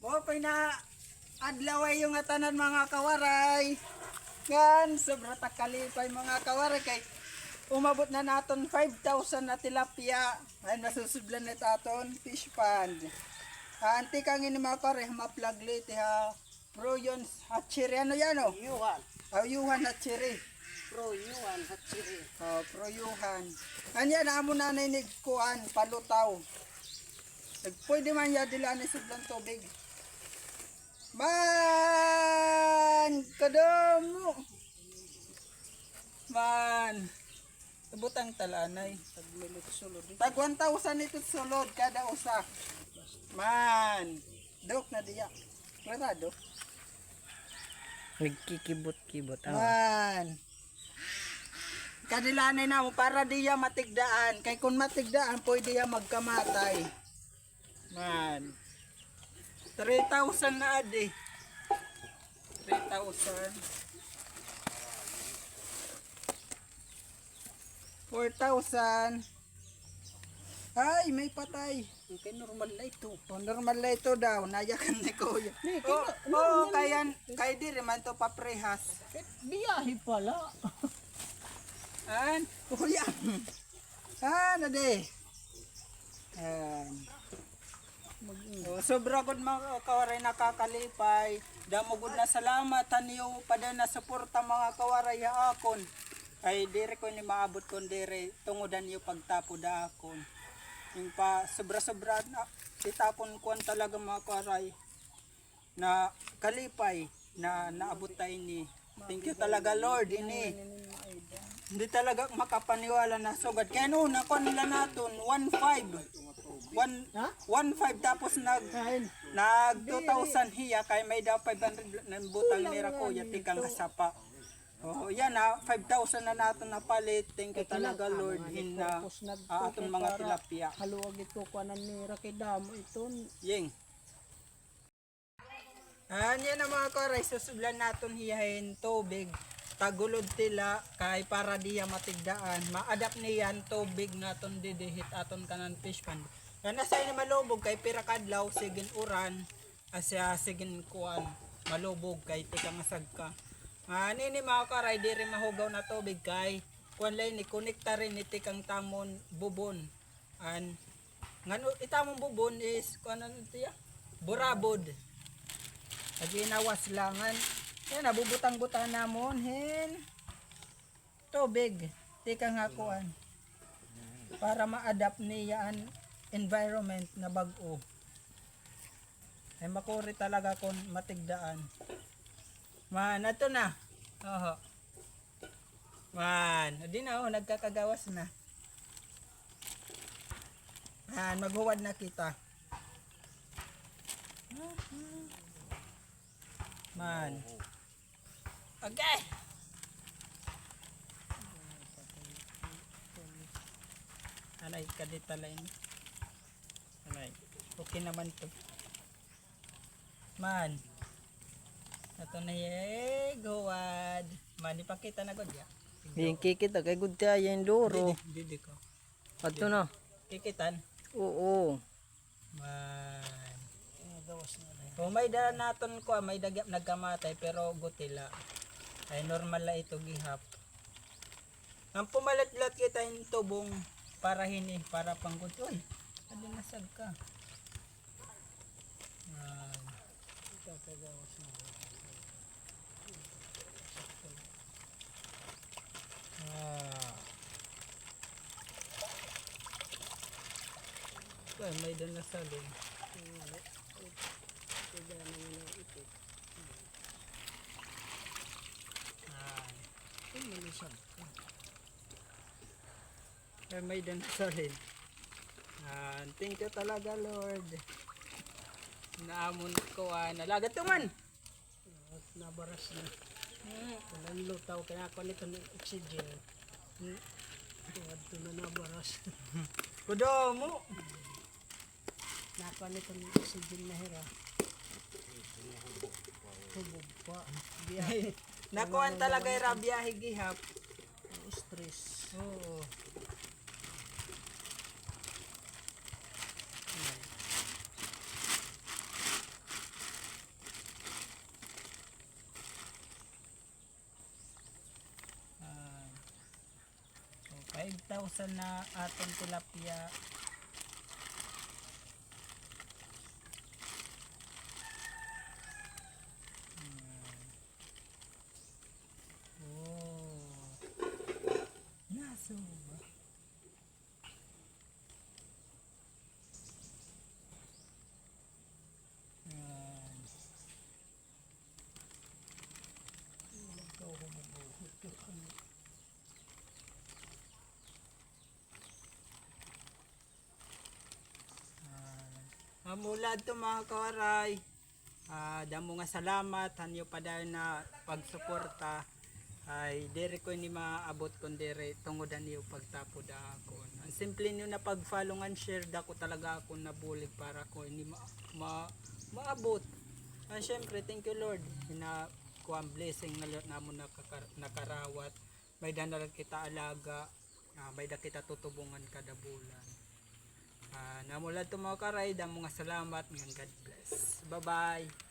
Okay na adlaway yung atanan mga kawaray. Yan, sobra takalipay mga kawaray kay umabot na naton 5,000 na tilapia. Ay nasusudlan na aton fish pond. Anti kang ini mga kawaray maplagli ha. Pro yun hatchery ano yan o? Yuhan. Yuhan hatchery. Pro Yuhan hatchery. Pro Yuhan. Anya na amo na kuan palutaw. Pwede man ya dila ni sudlan tubig. Man! Kadamo! Man! Ibutang talanay. Tag 1,000 ito sulod kada usa. Man! Dok na diya. Klarado. Nagkikibot-kibot. Man! Kadilanay na mo para diya matigdaan. Kay kung matigdaan, pwede ya magkamatay. Man! 3,000 na adi. 3,000. 4,000. Ay, may patay. Okay, normal na ito. Normal na ito daw. Nayakan ni Kuya. Kay diri man to paprehas. Biyahe pala. Kuya. Ade. Sobra gud mga kawaray nakakalipay. Damo gud na salamat taniyo pada na suporta mga kawaray akon. Ay dire ko ni maabot kon dire tungodan niyo pagtapo da akon. Yung pa sobra-sobra na itapon kuan talaga mga kawaray na kalipay na naabot tayo ni. Thank you talaga Lord ini. Hindi talaga makapaniwala na sugad. Kaya noon ako nila naton 1,500. 1,500 tapos nag 2,000 hiya kay may daw 500 na butang nira ko yati kang kasapa. Oh, yan na 5,000 na nato na palit. Thank you talaga Lord hinna aton mga tilapia. Haluwag ito kuanan ni Rakidamo ito. Yeng. Yan na mga karay susublan naton hiyahin tubig. Tagulod tila kay para diya matigdaan. Ma-adapt niyan tubig naton didihit aton kanan fish pond. Yan nasa ini malubog kay pira kadlaw sigin uran asya sigin kuan malubog kay tika masag ka. Nini mga karay diri mahugaw na tubig kay kuan lay ni konekta rin ni tikang tamon bubon. Ngano itamon bubon is kuan ano tiya? Burabod. Agi nawas langan. Yan nabubutang-butang namon hin tubig tika nga kuan para ma-adapt niya an environment na bag-o. Ay makuri talaga kung matigdaan. Man, ato na. Oho. Man, di na nagkakagawas na. Man, maghuwad na kita. Man. Okay. Anay, kadita lang. Anay, okay naman to. Man. Ito na guwad. Man, ipakita na gud ya. Yung kikita kay good kaya yung loro. Didi ko. Ato na. Kikitan. Oo. Man. Kung may dala naton ko, may nagkamatay pero gutila. Ay normal la ito gihap. Ang pumalat-lat kita yung tubong para hini, para panggut. Uy, adi nasag ka. Ay, may dala na salin. Ay, may dala na salin. Thank you talaga Lord. Naamon ko nalagat tuman. Nabaras na. Walang lutaw kaya ako nito ng oxygen. Ito na nabaras. Kudo mo. Nako nito ng oxygen na hira. Hubog pa. Biyahe. Nakuan talaga yung biyahe gihap. Stress. Oo. 3,000 na aton tilapia. Oh. Naso ba? Yan. Mula to mga kawaray, damo nga salamat hanyo pa dahil na pagsuporta ay diri ko ni maabot kon diri tungod niyo pagtapo da akon. Ang simple niyo na pag-follow and share dako talaga ako nabulig para ko ini maabot. Syempre thank you Lord na kuan blessing nga namo nakarawat. May danal kita alaga, may da kita tutubungan kada bulan. Namula to mga karay, damo nga salamat, nga God bless. Bye bye.